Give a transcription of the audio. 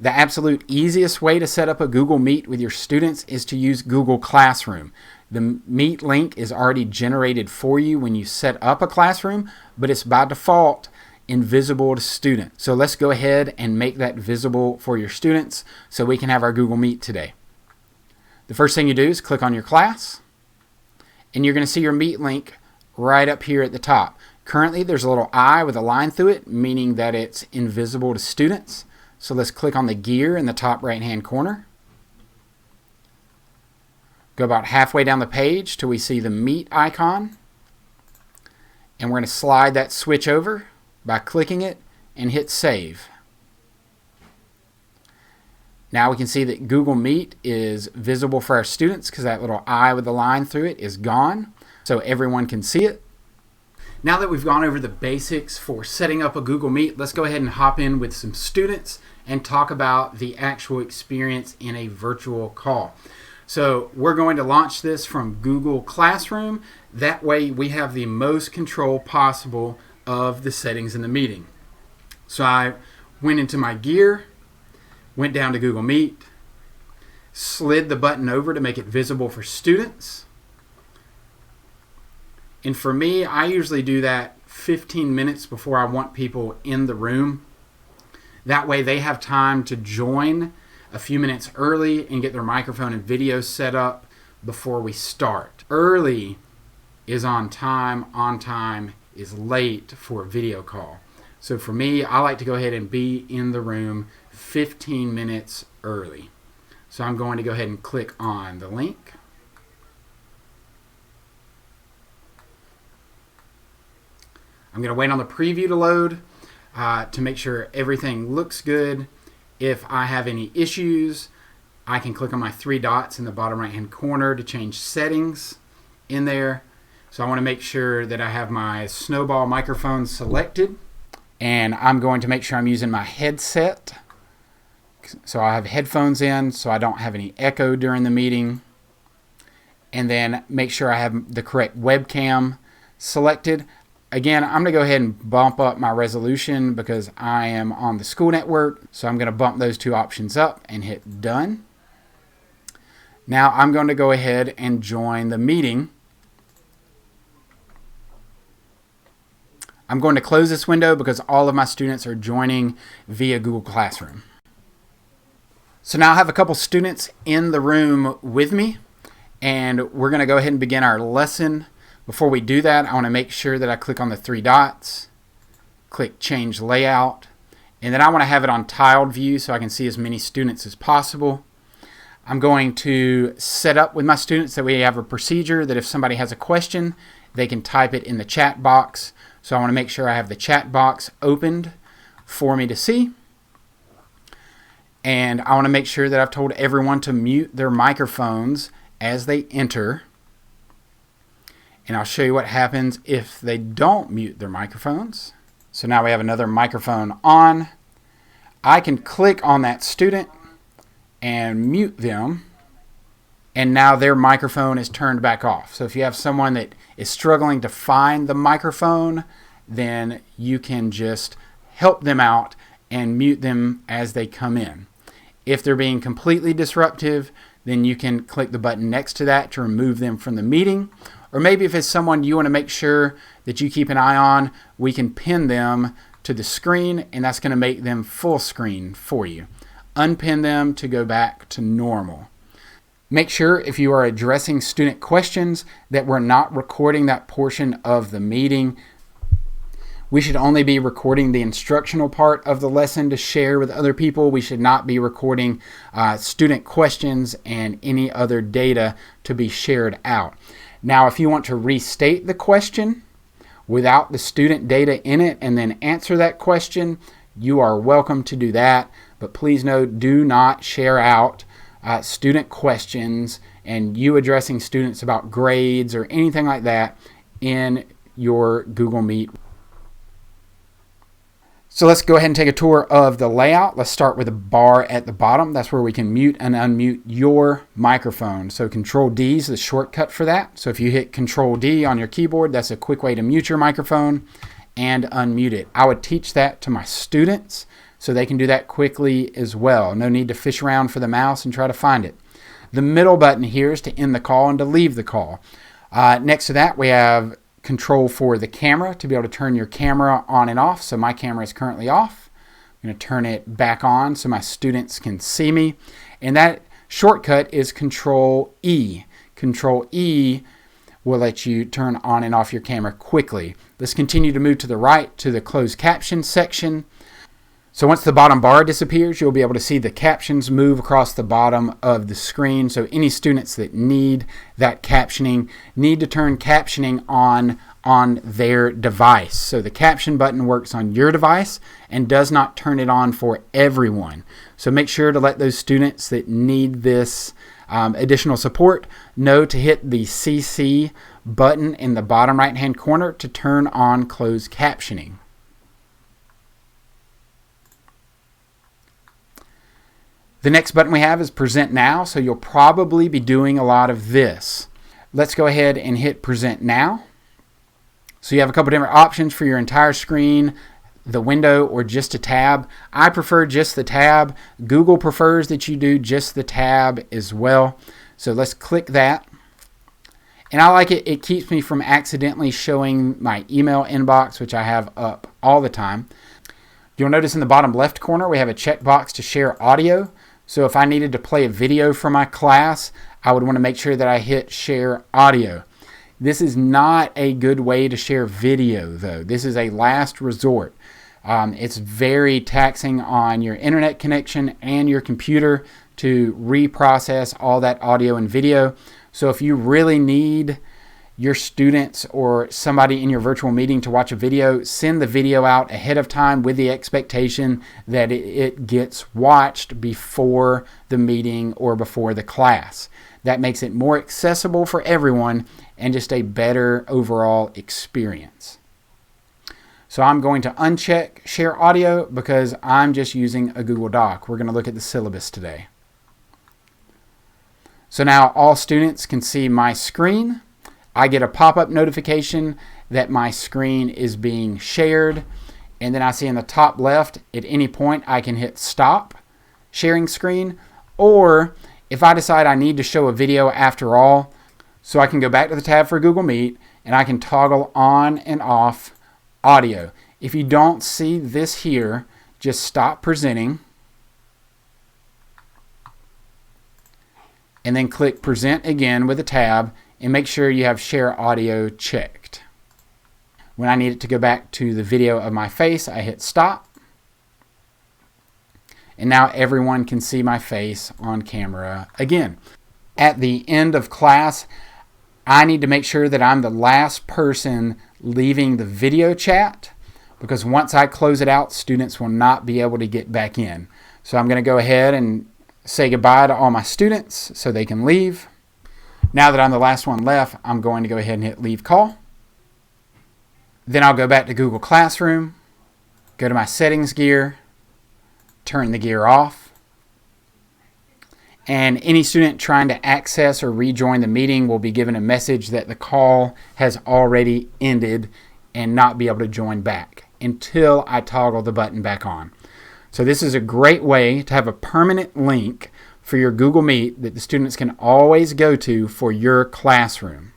The absolute easiest way to set up a Google Meet with your students is to use Google Classroom. The Meet link is already generated for you when you set up a classroom, but it's by default invisible to students. So let's go ahead and make that visible for your students so we can have our Google Meet today. The first thing you do is click on your class, and you're going to see your Meet link right up here at the top. Currently there's a little eye with a line through it, meaning that it's invisible to students. So let's click on the gear in the top right hand corner. Go about halfway down the page till we see the Meet icon. And we're going to slide that switch over by clicking it and hit save. Now we can see that Google Meet is visible for our students because that little eye with the line through it is gone, so everyone can see it. Now that we've gone over the basics for setting up a Google Meet, let's go ahead and hop in with some students and talk about the actual experience in a virtual call. So we're going to launch this from Google Classroom. That way we have the most control possible of the settings in the meeting. So I went into my gear, went down to Google Meet, slid the button over to make it visible for students. And for me, I usually do that 15 minutes before I want people in the room. That way they have time to join a few minutes early and get their microphone and video set up before we start. Early is on time is late for a video call. So for me, I like to go ahead and be in the room 15 minutes early. So I'm going to go ahead and click on the link. I'm going to wait on the preview to load to make sure everything looks good. If I have any issues, I can click on my three dots in the bottom right hand corner to change settings in there. So I want to make sure that I have my snowball microphone selected, and I'm going to make sure I'm using my headset. So I have headphones in so I don't have any echo during the meeting, and then make sure I have the correct webcam selected. Again, I'm going to go ahead and bump up my resolution because I am on the school network, so I'm going to bump those two options up and hit done. Now I'm going to go ahead and join the meeting. I'm going to close this window because all of my students are joining via Google Classroom. So now I have a couple students in the room with me, and we're going to go ahead and begin our lesson. Before we do that, I want to make sure that I click on the three dots, click Change Layout, and then I want to have it on tiled view so I can see as many students as possible. I'm going to set up with my students that we have a procedure that if somebody has a question, they can type it in the chat box. So I want to make sure I have the chat box opened for me to see. And I want to make sure that I've told everyone to mute their microphones as they enter. And I'll show you what happens if they don't mute their microphones. So now we have another microphone on. I can click on that student and mute them, and now their microphone is turned back off. So if you have someone that is struggling to find the microphone, then you can just help them out and mute them as they come in. If they're being completely disruptive, then you can click the button next to that to remove them from the meeting. Or maybe if it's someone you want to make sure that you keep an eye on, we can pin them to the screen, and that's going to make them full screen for you. Unpin them to go back to normal. Make sure if you are addressing student questions that we're not recording that portion of the meeting. We should only be recording the instructional part of the lesson to share with other people. We should not be recording student questions and any other data to be shared out. Now, if you want to restate the question without the student data in it and then answer that question, you are welcome to do that. But please note, do not share out student questions and you addressing students about grades or anything like that in your Google Meet. So let's go ahead and take a tour of the layout. Let's start with a bar at the bottom. That's where we can mute and unmute your microphone. So Control D is the shortcut for that. So if you hit Control D on your keyboard, that's a quick way to mute your microphone and unmute it. I would teach that to my students so they can do that quickly as well. No need to fish around for the mouse and try to find it. The middle button here is to end the call and to leave the call. Next to that, we have control for the camera to be able to turn your camera on and off. So my camera is currently off. I'm going to turn it back on so my students can see me. And that shortcut is Control E. Control E will let you turn on and off your camera quickly. Let's continue to move to the right to the closed caption section. So once the bottom bar disappears, you'll be able to see the captions move across the bottom of the screen. So any students that need that captioning need to turn captioning on their device. So the caption button works on your device and does not turn it on for everyone. So make sure to let those students that need this additional support know to hit the CC button in the bottom right hand corner to turn on closed captioning. The next button we have is Present Now, so you'll probably be doing a lot of this. Let's go ahead and hit Present Now. So you have a couple different options for your entire screen, the window, or just a tab. I prefer just the tab. Google prefers that you do just the tab as well. So let's click that. And I like it. It keeps me from accidentally showing my email inbox, which I have up all the time. You'll notice in the bottom left corner we have a checkbox to share audio. So if I needed to play a video for my class, I would want to make sure that I hit share audio. This is not a good way to share video though. This is a last resort. It's very taxing on your internet connection and your computer to reprocess all that audio and video. So if you really need your students or somebody in your virtual meeting to watch a video, send the video out ahead of time with the expectation that it gets watched before the meeting or before the class. That makes it more accessible for everyone and just a better overall experience. So I'm going to uncheck share audio because I'm just using a Google Doc. We're going to look at the syllabus today. So now all students can see my screen. I get a pop-up notification that my screen is being shared, and then I see in the top left at any point I can hit stop sharing screen, or if I decide I need to show a video after all, so I can go back to the tab for Google Meet and I can toggle on and off audio. If you don't see this here, just stop presenting and then click present again with a tab and make sure you have share audio checked. When I need it to go back to the video of my face, I hit stop. And now everyone can see my face on camera again. At the end of class, I need to make sure that I'm the last person leaving the video chat, because once I close it out, students will not be able to get back in. So I'm going to go ahead and say goodbye to all my students so they can leave. Now that I'm the last one left, I'm going to go ahead and hit leave call. Then I'll go back to Google Classroom, go to my settings gear, turn the gear off. And any student trying to access or rejoin the meeting will be given a message that the call has already ended and not be able to join back until I toggle the button back on. So this is a great way to have a permanent link for your Google Meet that the students can always go to for your classroom.